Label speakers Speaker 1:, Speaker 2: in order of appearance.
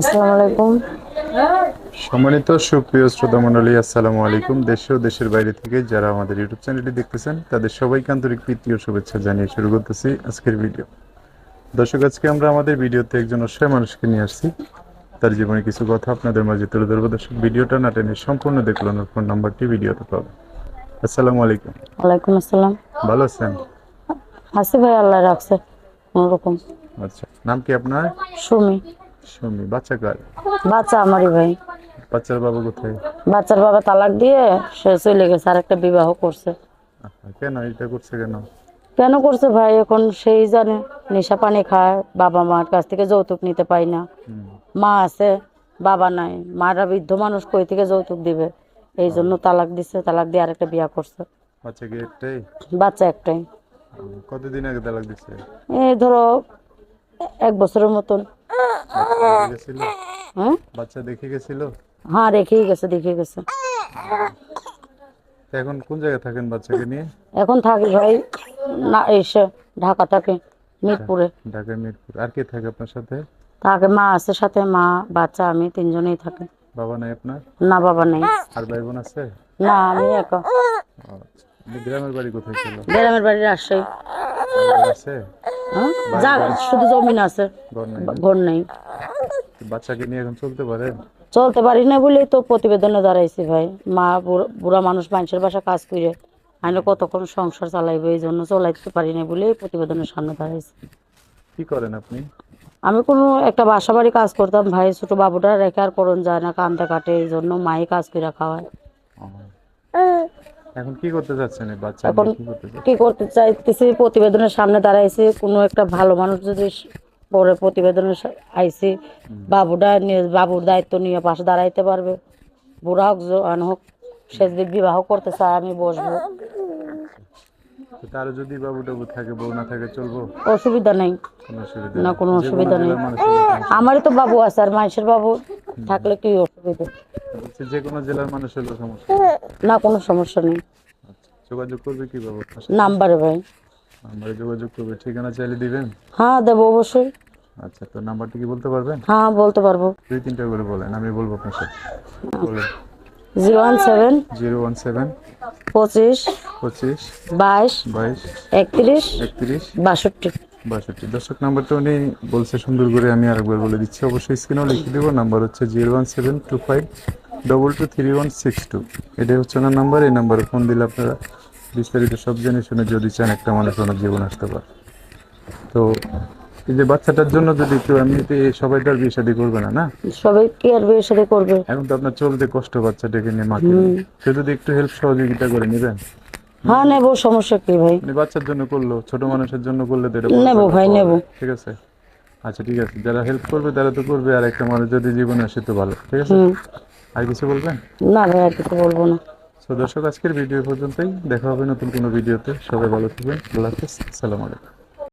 Speaker 1: আসসালামু আলাইকুম।
Speaker 2: সম্মানিত সুপ্রিয় শ্রোতা মণ্ডলী, আসসালামু আলাইকুম। দেশ ও দেশের বাইরে থেকে যারা আমাদের ইউটিউব চ্যানেলটি দেখতেছেন তাদের সবাইকে আন্তরিক প্রীতি ও শুভেচ্ছা জানিয়ে শুরু করতেছি আজকের ভিডিও। দর্শক, আজকে আমরা আমাদের ভিডিওতে একজন অসহায় মানুষকে নিয়ে আসছি। তার জীবনে কিছু কথা আপনাদের মাঝে তুলে ধরবো। দর্শক, ভিডিওটা না টেনে সম্পূর্ণ দেখলেন। ফোন নাম্বারটি ভিডিওতে পাবেন। আসসালামু আলাইকুম।
Speaker 1: ওয়ালাইকুম আসসালাম।
Speaker 2: ভালো আছেন?
Speaker 1: আছি ভাই, আল্লাহ রাখছে কোনোরকম।
Speaker 2: আচ্ছা, নাম কি আপনার?
Speaker 1: সুমি।
Speaker 2: সুমি। বাচ্চা কার?
Speaker 1: বাচ্চা আমারই ভাই।
Speaker 2: বাচ্চার বাবা কোথায়?
Speaker 1: বাচ্চার বাবা তালাক দিয়ে সে চলে গেছে, আর একটা বিবাহ করছে।
Speaker 2: কেন এটা করছে কেন?
Speaker 1: কেন করছে ভাই এখন সেই জানে। নেশা পানি খায়, বাবা মার কাছ থেকে যৌতুক নিতে পাই না।
Speaker 2: হুম।
Speaker 1: মা আছে, বাবা নাই। মারা বৃদ্ধ মানুষ, কই থেকে যৌতুক দিবে? এই জন্য তালাক দিছে, তালাক দিয়ে আরেকটা বিয়া করছে।
Speaker 2: বাচ্চা কি একটাই?
Speaker 1: বাচ্চা একটাই।
Speaker 2: কতদিন আগে তালাক দিছে?
Speaker 1: এই ধরো 1 বছরের মতন।
Speaker 2: বাচ্চা দেখে গেছিল?
Speaker 1: হ্যাঁ,
Speaker 2: বাচ্চা দেখে গেছিল?
Speaker 1: হ্যাঁ রেখেই গেছে, দেখে গেছে।
Speaker 2: তা এখন কোন জায়গায় থাকেন বাচ্চাকে নিয়ে?
Speaker 1: এখন থাকি ভাই না, এসে ঢাকা থাকে, মিরপুরে।
Speaker 2: ঢাকায় মিরপুর। আর কে থাকে আপনার সাথে?
Speaker 1: থাকে মা আছে সাথে, মা বাচ্চা আমি তিনজনেই থাকি।
Speaker 2: বাবা নাই আপনার?
Speaker 1: না, বাবা নেই।
Speaker 2: আর ভাই বোন আছে?
Speaker 1: না, আমি একা।
Speaker 2: আচ্ছা। গ্রামের বাড়ি কোথায় ছিল?
Speaker 1: গ্রামের বাড়ি রাজশাহী।
Speaker 2: বাড়ি আছে?
Speaker 1: হ্যাঁ,
Speaker 2: বাড়ি বাড়ি
Speaker 1: শুধু জমিন আছে,
Speaker 2: ঘর নাই না?
Speaker 1: ঘর নেই।
Speaker 2: বাচ্চাকে নিয়ে এখন চলতে পারেন?
Speaker 1: চলতে পারি না বলেই তো প্রতিবেদনে দাঁড়াইছি ভাই। মা বুড়া মানুষ, মানুষের বাসা কাজ করে আমি কতক্ষণ সংসার চালাইবো, এই জন্য চলাইতে পারি না বলেই প্রতিবেদনের সামনে দাঁড়াইছি।
Speaker 2: কি করেন আপনি?
Speaker 1: আমি কোনো একটা বাসা বাড়ি কাজ করতাম ভাই, ছোট বাবুটা রেখে আর করণ যায় না, কান্দে কাটে, এই জন্য মাই কাজ করে খাওয়ায়।
Speaker 2: ও, এখন কি করতে চাচ্ছেন এই বাচ্চা
Speaker 1: এখন
Speaker 2: নিয়ে, কি করতে
Speaker 1: কি
Speaker 2: চাচ্ছেন?
Speaker 1: করতে চাইতেছি, প্রতিবেদনের সামনে দাঁড়াইছি, কোনো একটা ভালো মানুষ যদি পরে প্রতিবেদনের আইছি, বাবুটা নিয়ে বাবুর দায়িত্ব নিয়ে পাশে দাঁড়াইতে পারবে, বুড়া হোক জোয়ান হোক, সে যদি বিবাহ করতে চায় আমি বসবো।
Speaker 2: তো তার যদি বাবু টাবু থাকে, বউ না থাকে, চলবো?
Speaker 1: অসুবিধা নেই।
Speaker 2: কোনো অসুবিধা
Speaker 1: না,
Speaker 2: নেই?
Speaker 1: কোনো
Speaker 2: যে কোনো
Speaker 1: অসুবিধা নেই।
Speaker 2: জেলার মানুষের সমস্যা নেই?
Speaker 1: আমারই তো বাবু আছে, আর মানুষের বাবু থাকলে কি অসুবিধা?
Speaker 2: বলছি, যে কোনো জেলার মানুষ হলেও সমস্যা নেই?
Speaker 1: না, কোনো সমস্যা নেই।
Speaker 2: আচ্ছা, যোগাযোগ করবে কিভাবে আপনার সাথে?
Speaker 1: নাম্বারে ভাই।
Speaker 2: নাম্বারে যোগাযোগ করবে, ঠিকানা চাইলে দিবেন?
Speaker 1: হ্যাঁ দেবো অবশ্যই।
Speaker 2: আচ্ছা, তো নাম্বারটা কি বলতে পারবেন?
Speaker 1: হ্যাঁ বলতে পারবো।
Speaker 2: দুই তিনটা করে বলেন, আমি বলবো আপনার সাথে। বলেন।
Speaker 1: 017
Speaker 2: 017
Speaker 1: 25
Speaker 2: 25
Speaker 1: 22
Speaker 2: 22
Speaker 1: 31
Speaker 2: 31
Speaker 1: 62।
Speaker 2: 62। দর্শক, নাম্বারটা উনি বলছে সুন্দর করে, আমি আরেকবার বলে দিচ্ছি, অবশ্যই স্ক্রিনেও লিখে দেবো। নাম্বার হচ্ছে 01725223162। এটাই হচ্ছে ওনার নাম্বার। এই নাম্বারে ফোন দিলে আপনারা বিস্তারিত সব জেনে শুনে, যদি চান একটা মানুষ ওনার জীবন আসতে পারে। তো এই যে বাচ্চাটার জন্য যদি একটু, এমনিতে সবাই তো আর বিয়ে শাদী করবে না, না?
Speaker 1: সবাই কি আর বিয়ের সাথে করবে?
Speaker 2: এখন তো আপনার চলতে কষ্ট, বাচ্চাটাকে নিয়ে, মাকে নিয়ে। সে যদি একটু হেল্প সহযোগিতা করে নেবেন।
Speaker 1: হ্যাঁ নেবো, সমস্যা কি ভাই?
Speaker 2: মানে বাচ্চার জন্য করলো, ছোট মানুষের জন্য করলে তো এটা বড়
Speaker 1: নেবো
Speaker 2: টাকা
Speaker 1: ভাই,
Speaker 2: পাওয়া
Speaker 1: নেবো।
Speaker 2: যায়। ঠিক আছে? আচ্ছা, ঠিক আছে। যারা হেল্প করবে তারা তো করবে, আর একটা মানুষ যদি জীবনে আসে তো ভালো। ঠিক আছে?
Speaker 1: হুম।
Speaker 2: আর কিছু বলবেন?
Speaker 1: না ভাই, আর কিছু বলবো না।
Speaker 2: তো দর্শক, আজকের ভিডিও পর্যন্তই। দেখা হবে নতুন কোনো ভিডিওতে। সবাই ভালো থাকবেন। আল্লাহ হাফেজ। আসসালামু আলাইকুম।